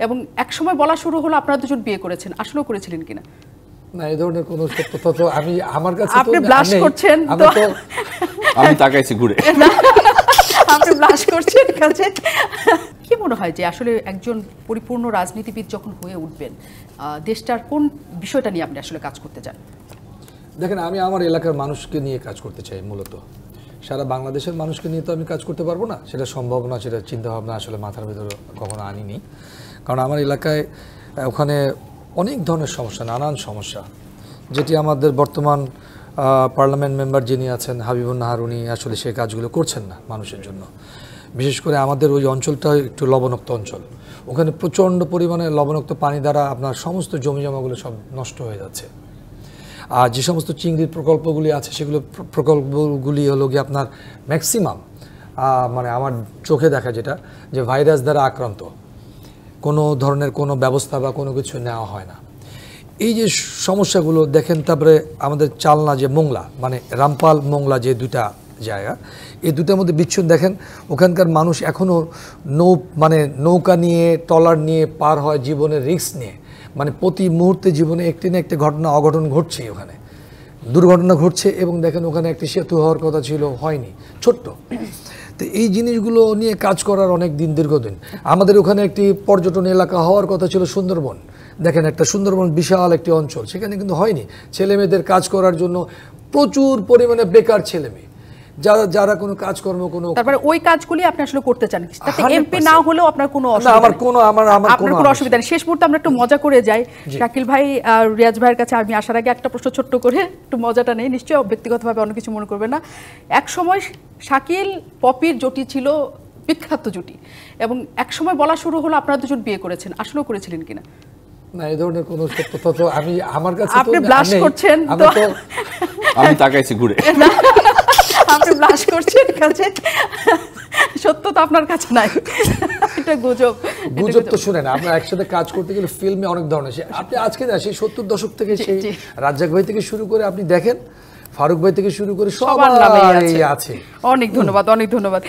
এবং এক সময় বলা শুরু হলো আপনারা দুজন বিয়ে করেছেন, আসলেও করেছিলেন কিনা? না, এই ধরনের কোনো সত্যতা তো আমি আমার কাছে তো আপনি ব্লাশ করছেন, আমি তাকাইছি ঘুরে। আপনি ব্লাশ করছেন কাছে। কি মনে হয় যে আসলে একজন পরিপূর্ণ রাজনীতিবিদ যখন হয়ে উঠবেন, দেশটার কোন বিষয়টা নিয়ে আপনি আসলে কাজ করতে চান? দেখেন, আমি আমার এলাকার মানুষকে নিয়ে কাজ করতে চাই। মূলত সারা বাংলাদেশের মানুষকে নিয়ে তো আমি কাজ করতে পারবো না, সেটা সম্ভব না, সেটা চিন্তাভাবনা আসলে মাথার ভিতরে কখনো আনিনি। কারণ আমার এলাকায় ওখানে অনেক ধরনের সমস্যা, নানান সমস্যা, যেটি আমাদের বর্তমান পার্লামেন্ট মেম্বার যিনি আছেন হাবিবুন নাহার, উনি আসলে সেই কাজগুলো করছেন না মানুষের জন্য। বিশেষ করে আমাদের ওই অঞ্চলটা একটু লবণাক্ত অঞ্চল, ওখানে প্রচণ্ড পরিমাণে লবণাক্ত পানি দ্বারা আপনার সমস্ত জমিজমাগুলো সব নষ্ট হয়ে যাচ্ছে। আর যে সমস্ত চিংড়ির প্রকল্পগুলি আছে সেগুলো প্রকল্পগুলি হলো গিয়ে আপনার ম্যাক্সিমাম মানে আমার চোখে দেখা যেটা যে ভাইরাস দ্বারা আক্রান্ত, কোনো ধরনের কোনো ব্যবস্থা বা কোনো কিছু নেওয়া হয় না। এই যে সমস্যাগুলো দেখেন, তারপরে আমাদের চালনা যে মোংলা, মানে রামপাল মোংলা যে দুটা জায়গা, এই দুটার মধ্যে বিচ্ছুন দেখেন, ওখানকার মানুষ এখনও মানে নৌকা নিয়ে ট্রলার নিয়ে পার হয় জীবনের রিস্ক নিয়ে। মানে প্রতি মুহূর্তে জীবনে একটি না একটি ঘটনা অঘটন ঘটছে, ওখানে দুর্ঘটনা ঘটছে। এবং দেখেন ওখানে একটি সেতু হওয়ার কথা ছিল, হয়নি, ছোট্ট। তো এই জিনিসগুলো নিয়ে কাজ করার অনেক দিন, দীর্ঘদিন। আমাদের ওখানে একটি পর্যটন এলাকা হওয়ার কথা ছিল সুন্দরবন, দেখেন একটা সুন্দরবন বিশাল একটি অঞ্চল, সেখানে কিন্তু হয়নি। ছেলে মেয়েদের কাজ করার জন্য প্রচুর পরিমাণে বেকার ছেলে মেয়ে, যারা কোনো কাজকর্ম কোনো, তারপরে ওই কাজগুলি আপনি আসলে করতে চান, তাতে এমপি না হলেও আপনার কোনো অসুবিধা নেই। শেষ মুহূর্তে আমরা একটু মজা করে যাই। শাকিল ভাই আর রিয়াজ ভাইয়ের কাছে আমি আসার আগে একটা প্রশ্ন ছোট্ট করে একটু মজাটা নেই, নিশ্চয়ই ব্যক্তিগতভাবে অন্য কিছু মনে করবেন না। এক সময় শাকিল পপির জুটি ছিল বিখ্যাত জুটি, এবং এক সময় বলা শুরু হলো আপনারা দুজন বিয়ে করেছেন, আসলেও করেছিলেন কিনা? না, এই ধরনের কোনো সত্যতা তো আমি আমার কাছে তো আপনি ব্লাশ করছেন, আমি তাকাইছি ঘুরে। আপনি ব্লাশ করছেন কাছে, সত্য তো আপনার কাছে নাই, এটা গুজব। গুজব তো শুনেন, আপনার একসাথে কাজ করতে গেলে ফিল্মে অনেক ধরনের, আপনি আজকে না সেই 70 দশক থেকে সেই রাজ্জাক ভাই থেকে শুরু করে আপনি দেখেন, ফারুক ভাই থেকে শুরু করে সবার নামে আছে। অনেক ধন্যবাদ, অনেক ধন্যবাদ।